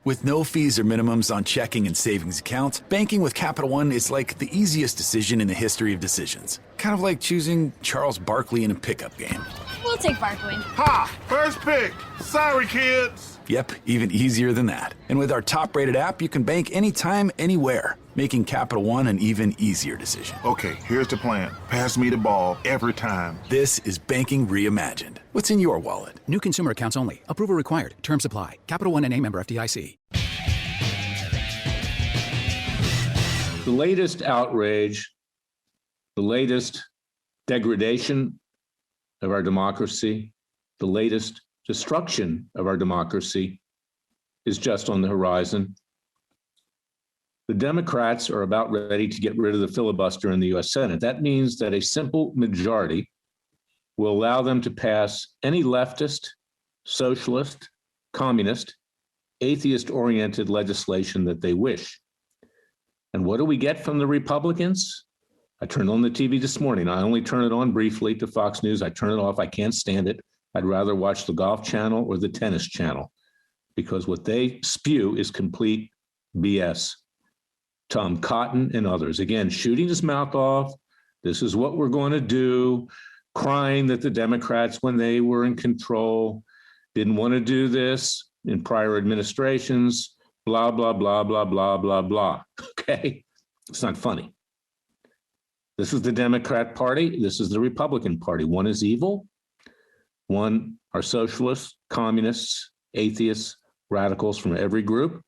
With no fees or minimums on checking and savings accounts, banking with Capital One is like the easiest decision in the history of decisions. Kind of like choosing Charles Barkley in a pickup game. We'll take Barkley. Ha! First pick. Sorry, kids. Yep, even easier than that. And with our top-rated app, you can bank anytime, anywhere, making Capital One an even easier decision. Okay, here's the plan. Pass me the ball every time. This is banking reimagined. What's in your wallet? New consumer accounts only. Approval required. Terms apply. Capital One N.A. member FDIC. The latest outrage, the latest degradation of our democracy, the latest destruction of our democracy is just on the horizon. The Democrats are about ready to get rid of the filibuster in the U.S. Senate. That means that a simple majority will allow them to pass any leftist, socialist, communist, atheist-oriented legislation that they wish. And what do we get from the Republicans? I turned on the TV this morning. I only turn it on briefly to Fox News. I turn it off. I can't stand it. I'd rather watch the Golf Channel or the Tennis Channel because what they spew is complete BS. Tom Cotton and others, again, shooting his mouth off. This is what we're going to do, crying that the Democrats, when they were in control, didn't want to do this in prior administrations, blah, blah, blah, blah, blah, blah, blah. Okay? It's not funny. This is the Democrat Party. This is the Republican Party. One is evil. One are socialists, communists, atheists, radicals from every group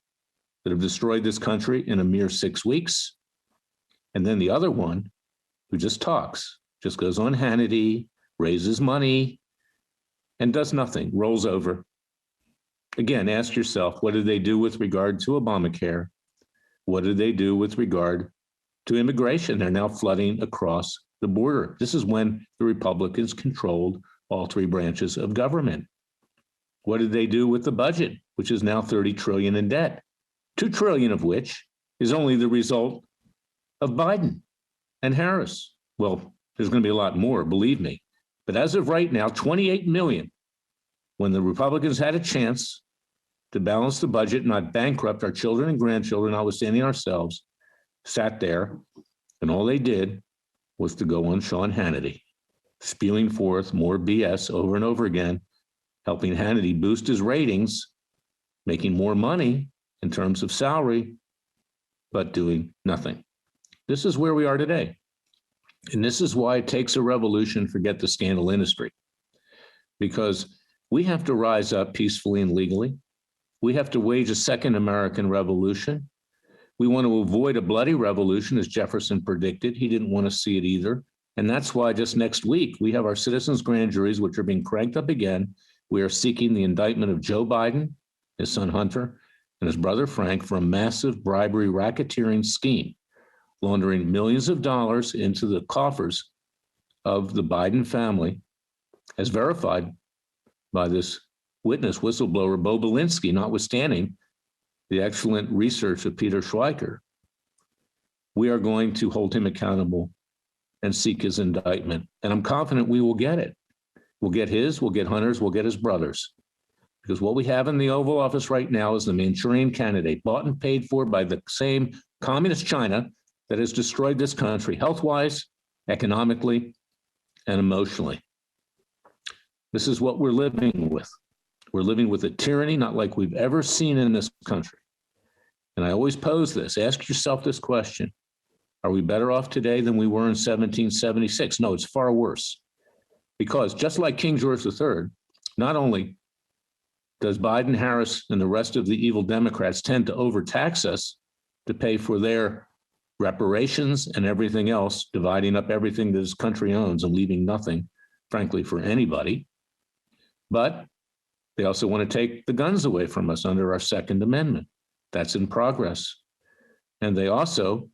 that have destroyed this country in a mere 6 weeks. And then the other one who just talks, just goes on Hannity, raises money, and does nothing, rolls over. Again, ask yourself, what did they do with regard to Obamacare? What did they do with regard to immigration? They're now flooding across the border. This is when the Republicans controlled all three branches of government. What did they do with the budget, which is now $30 trillion in debt? $2 trillion of which is only the result of Biden and Harris. Well, there's going to be a lot more, believe me. But as of right now, 28 million, when the Republicans had a chance to balance the budget, not bankrupt our children and grandchildren, notwithstanding ourselves, sat there, and all they did was to go on Sean Hannity, spewing forth more BS over and over again, helping Hannity boost his ratings, making more money in terms of salary, but doing nothing. This is where we are today. And this is why it takes a revolution, forget the scandal industry, because we have to rise up peacefully and legally. We have to wage a second American revolution. We want to avoid a bloody revolution, as Jefferson predicted. He didn't want to see it either. And that's why just next week, we have our citizens' grand juries, which are being cranked up again. We are seeking the indictment of Joe Biden, his son Hunter, and his brother Frank for a massive bribery racketeering scheme, laundering millions of dollars into the coffers of the Biden family, as verified by this witness, whistleblower Bo Belinsky, notwithstanding the excellent research of Peter Schweiker. We are going to hold him accountable and seek his indictment. And I'm confident we will get it. We'll get his, we'll get Hunter's, we'll get his brother's. Because what we have in the Oval Office right now is the Manchurian candidate, bought and paid for by the same communist China that has destroyed this country health-wise, economically, and emotionally. This is what we're living with. We're living with a tyranny not like we've ever seen in this country. And I always pose this, ask yourself this question. Are we better off today than we were in 1776? No, it's far worse. Because just like King George III, not only does Biden, Harris, and the rest of the evil Democrats tend to overtax us to pay for their reparations and everything else, dividing up everything that this country owns and leaving nothing, frankly, for anybody. But they also want to take the guns away from us under our Second Amendment. That's in progress. And they also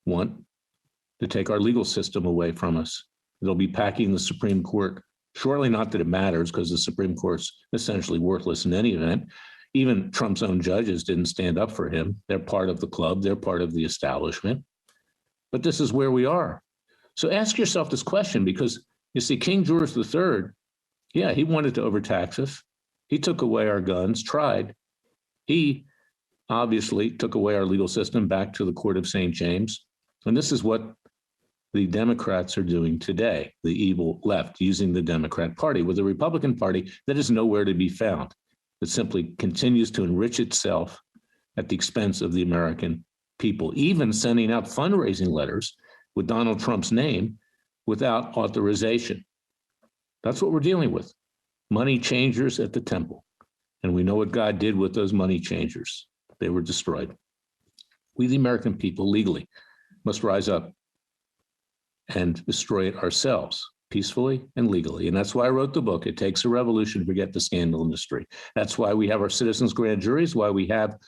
want to take our legal system away from us. They'll be packing the Supreme Court shortly, not that it matters because the Supreme Court's essentially worthless in any event. Even Trump's own judges didn't stand up for him. They're part of the club. They're part of the establishment. But this is where we are. So ask yourself this question, because you see, King George III, yeah, he wanted to overtax us. He took away our guns, tried. He obviously took away our legal system back to the Court of St. James. And this is what the Democrats are doing today, the evil left, using the Democrat Party, with a Republican Party that is nowhere to be found, that simply continues to enrich itself at the expense of the American people, even sending out fundraising letters with Donald Trump's name without authorization. That's what we're dealing with. Money changers at the temple. And we know what God did with those money changers. They were destroyed. We, the American people, legally must rise up and destroy it ourselves, peacefully and legally. And that's why I wrote the book. It takes a revolution to forget the scandal industry. That's why we have our citizens' grand juries, why we have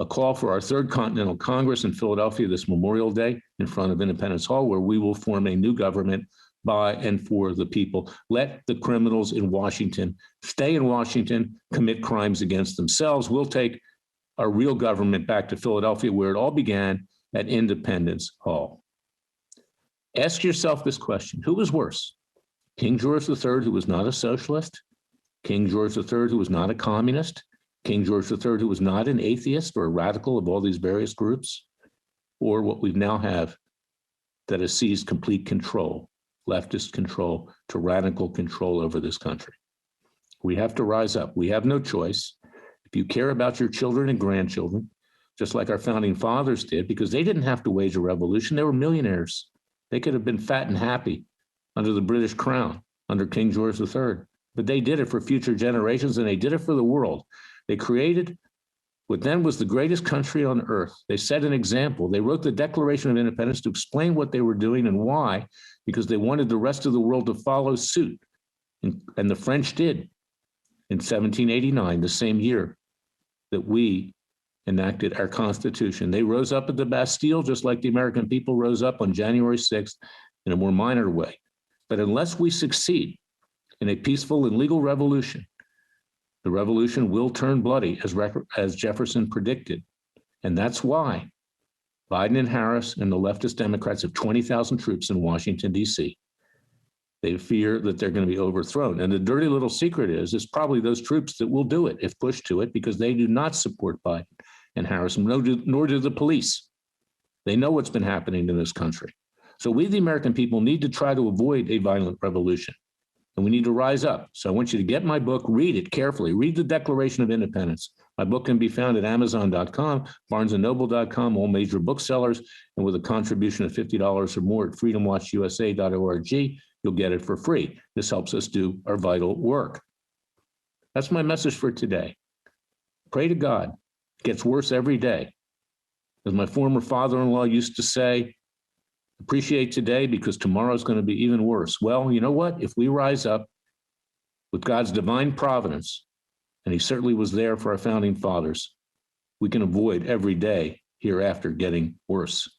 a call for our Third Continental Congress in Philadelphia this Memorial Day in front of Independence Hall, where we will form a new government by and for the people. Let the criminals in Washington stay in Washington, commit crimes against themselves. We'll take our real government back to Philadelphia, where it all began, at Independence Hall. Ask yourself this question: who was worse? King George III, who was not a socialist? King George III, who was not a communist? King George III, who was not an atheist or a radical of all these various groups? Or what we now have that has seized complete control, leftist control, tyrannical control over this country? We have to rise up. We have no choice. If you care about your children and grandchildren, just like our founding fathers did, because they didn't have to wage a revolution, they were millionaires. They could have been fat and happy under the British crown, under King George III. But they did it for future generations, and they did it for the world. They created what then was the greatest country on earth. They set an example. They wrote the Declaration of Independence to explain what they were doing and why, because they wanted the rest of the world to follow suit. And the French did in 1789, the same year that we enacted our Constitution. They rose up at the Bastille, just like the American people rose up on January 6th in a more minor way. But unless we succeed in a peaceful and legal revolution, the revolution will turn bloody, as Jefferson predicted. And that's why Biden and Harris and the leftist Democrats have 20,000 troops in Washington, D.C. They fear that they're going to be overthrown. And the dirty little secret is it's probably those troops that will do it if pushed to it, because they do not support Biden and Harris, nor do the police. They know what's been happening in this country. So we, the American people, need to try to avoid a violent revolution. And we need to rise up. So I want you to get my book, read it carefully, read the Declaration of Independence. My book can be found at Amazon.com, BarnesandNoble.com, all major booksellers, and with a contribution of $50 or more at freedomwatchusa.org, you'll get it for free. This helps us do our vital work. That's my message for today. Pray to God. It gets worse every day. As my former father-in-law used to say, appreciate today because tomorrow is going to be even worse. Well, you know what? If we rise up with God's divine providence, and he certainly was there for our founding fathers, we can avoid every day hereafter getting worse.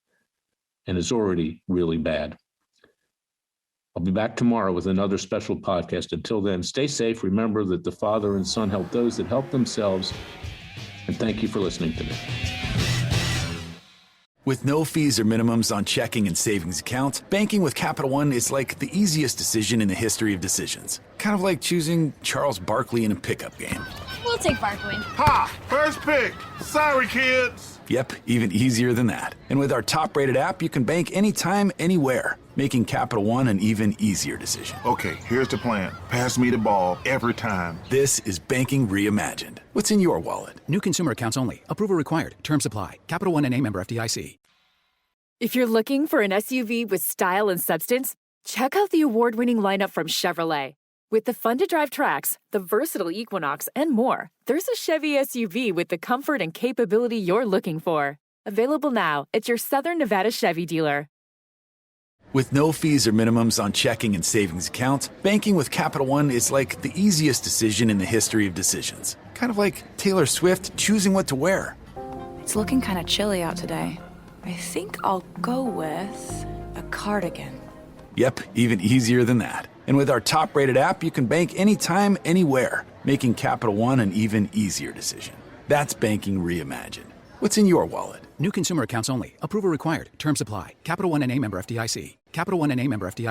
And it's already really bad. I'll be back tomorrow with another special podcast. Until then, stay safe. Remember that the Father and Son help those that help themselves. And thank you for listening to me. With no fees or minimums on checking and savings accounts, banking with Capital One is like the easiest decision in the history of decisions. Kind of like choosing Charles Barkley in a pickup game. We'll take Barkley. Ha! First pick. Sorry, kids. Yep, even easier than that. And with our top-rated app, you can bank anytime, anywhere, making Capital One an even easier decision. Okay, here's the plan. Pass me the ball every time. This is banking reimagined. What's in your wallet? New consumer accounts only. Approval required. Terms apply. Capital One N.A. member FDIC. If you're looking for an SUV with style and substance, check out the award-winning lineup from Chevrolet. With the fun-to-drive Trax, the versatile Equinox, and more, there's a Chevy SUV with the comfort and capability you're looking for. Available now at your Southern Nevada Chevy dealer. With no fees or minimums on checking and savings accounts, banking with Capital One is like the easiest decision in the history of decisions. Kind of like Taylor Swift choosing what to wear. It's looking kind of chilly out today. I think I'll go with a cardigan. Yep, even easier than that. And with our top-rated app, you can bank anytime, anywhere, making Capital One an even easier decision. That's banking reimagined. What's in your wallet? New consumer accounts only. Approval required. Terms apply. Capital One N.A. member FDIC. Capital One N.A. member FDIC.